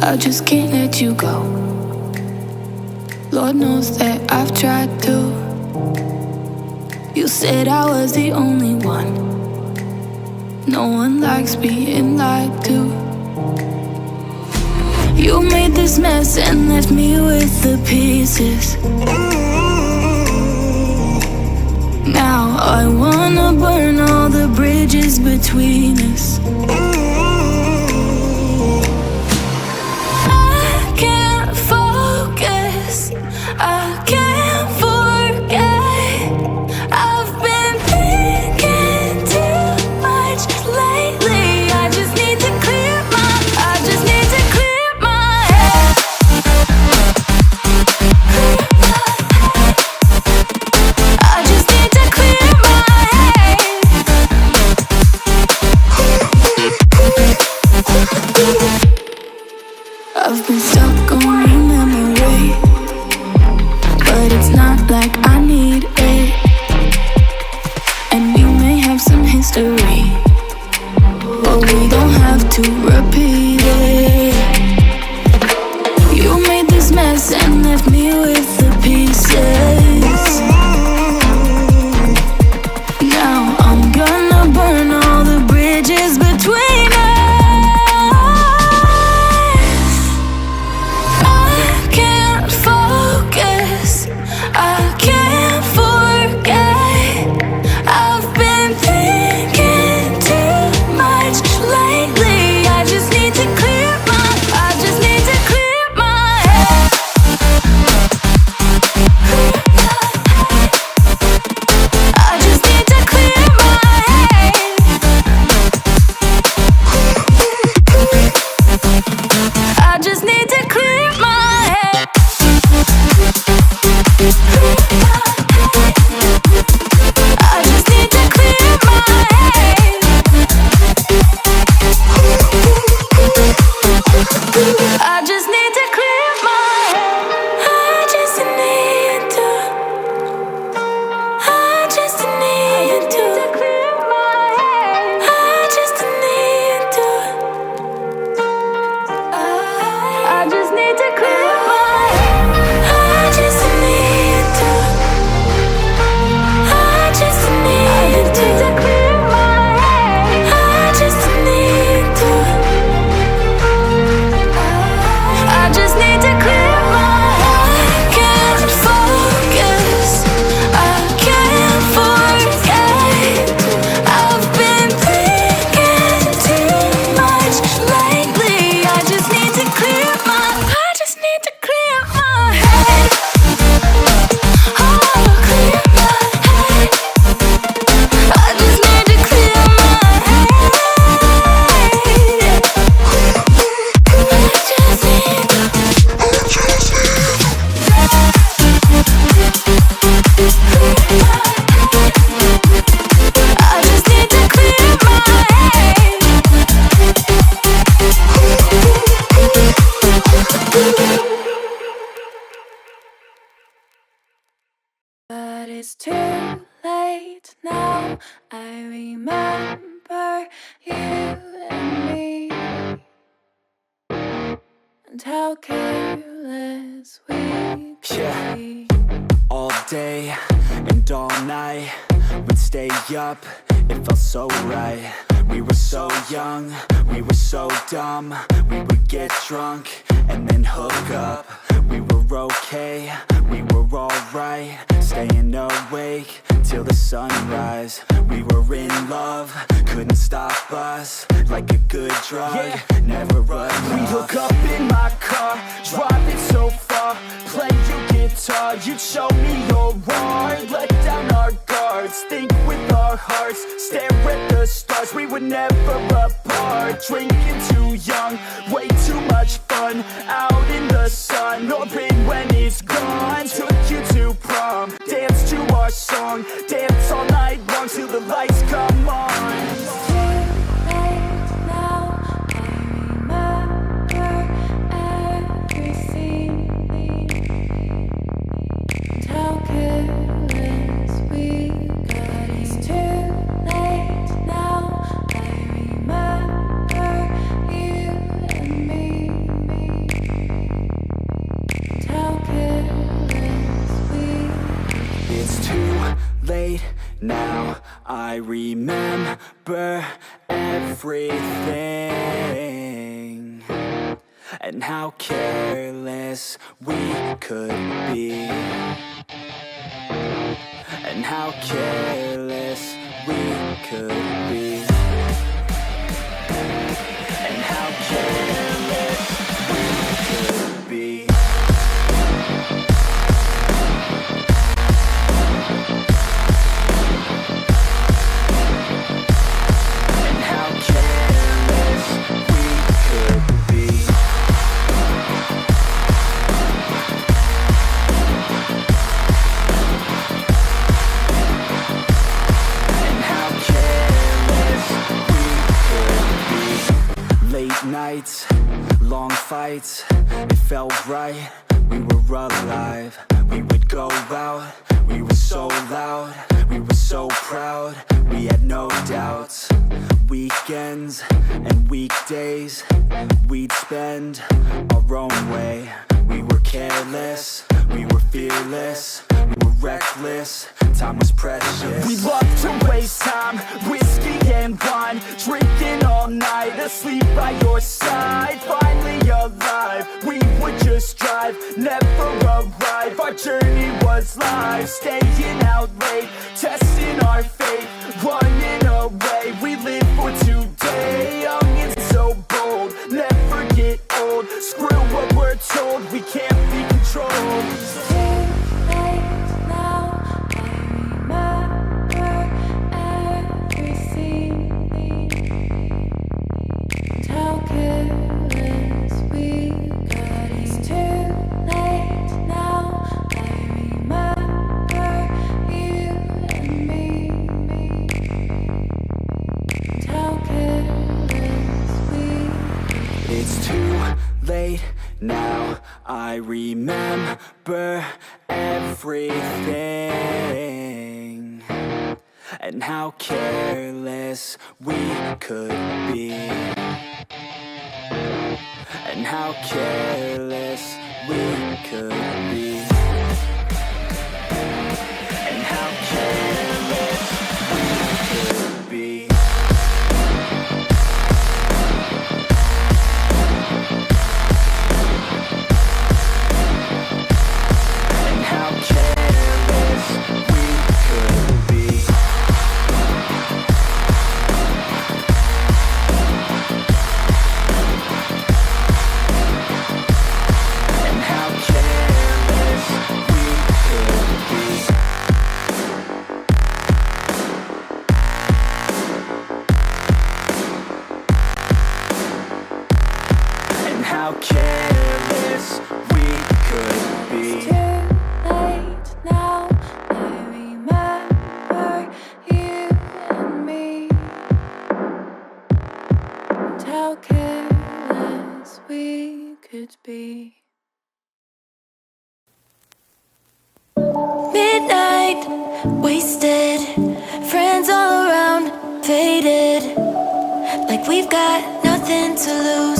I just can't let you go. Lord knows that I've tried to. You said I was the only one. No one likes being lied to. You made this mess and left me with the pieces. Now I wanna burn all the bridges between us. I can't focus, I can't forget. I've been thinking too much lately. I just need to clear my, I just need to clear my head. I just need to clear my head. I've been stuck on your memory, but it's not like I need it. And we may have some history, but we don't have to repeat it. You made this mess and left me with the pieces. Now I'm gonna burn all the bridges between us. I can't focus, I can't forget. I've been thinking too much lately. I just need to clear my, I just need to clear my head. I just need to clear my head. I just need to clear my head. I just need to clear my head. I just need to clear my head. I just need to. I just need to clear my head. I just need to. I just need to clear my head. I just need to. I just need to clear my head. I just need to. I just need to clear my head. I can't focus, I can't forget. I've been thinking too much lately. I just need to clear my, I just need to clear my head. Oh, clear my head. I just need to clear my head. I just need to. I just need to clear my head. But it's too late now. I remember you and me, and how careless we could be. All day and all night, we'd stay up, it felt so right. We were so young, we were so dumb. We would get drunk and then hook up. We were okay, we were alright, staying awake till the sunrise. We were in love, couldn't stop us, like a good drug, never enough. We'd hook up in my car, drive it so far, play your guitar, you'd show me your art, let down our guards, think with our hearts, stare at the stars. We were never apart, drinking too young, way too much fun, out in the sun, open when it's gone. Took you to prom, dance to our song, dance all night long till the lights come on. How careless we got. It's too late now. I remember you and me. now I remember everything, and how careless we could be, and how careless we could be, and how careless we could be. Nights, long fights, it felt right, we were alive. We would go out, we were so loud, we were so proud, we had no doubts. Weekends and weekdays, we'd spend our own way. We were careless, we were fearless, we were reckless, time was precious. We loved to waste time, whiskey and wine, drinking all night, asleep by your side. Finally alive, we would just drive, never arrive. Our journey was live, staying out late, testing our fate, running away. We live for today, young and so bold, never get old. Screw what we're told, we can't be controlled. Now I remember everything, and how careless we could be, and how careless we could be, and how careless we could be. How careless we could be. It's too late now, I remember you and me, and how careless we could be. Midnight, wasted, friends all around, faded, like we've got nothing to lose.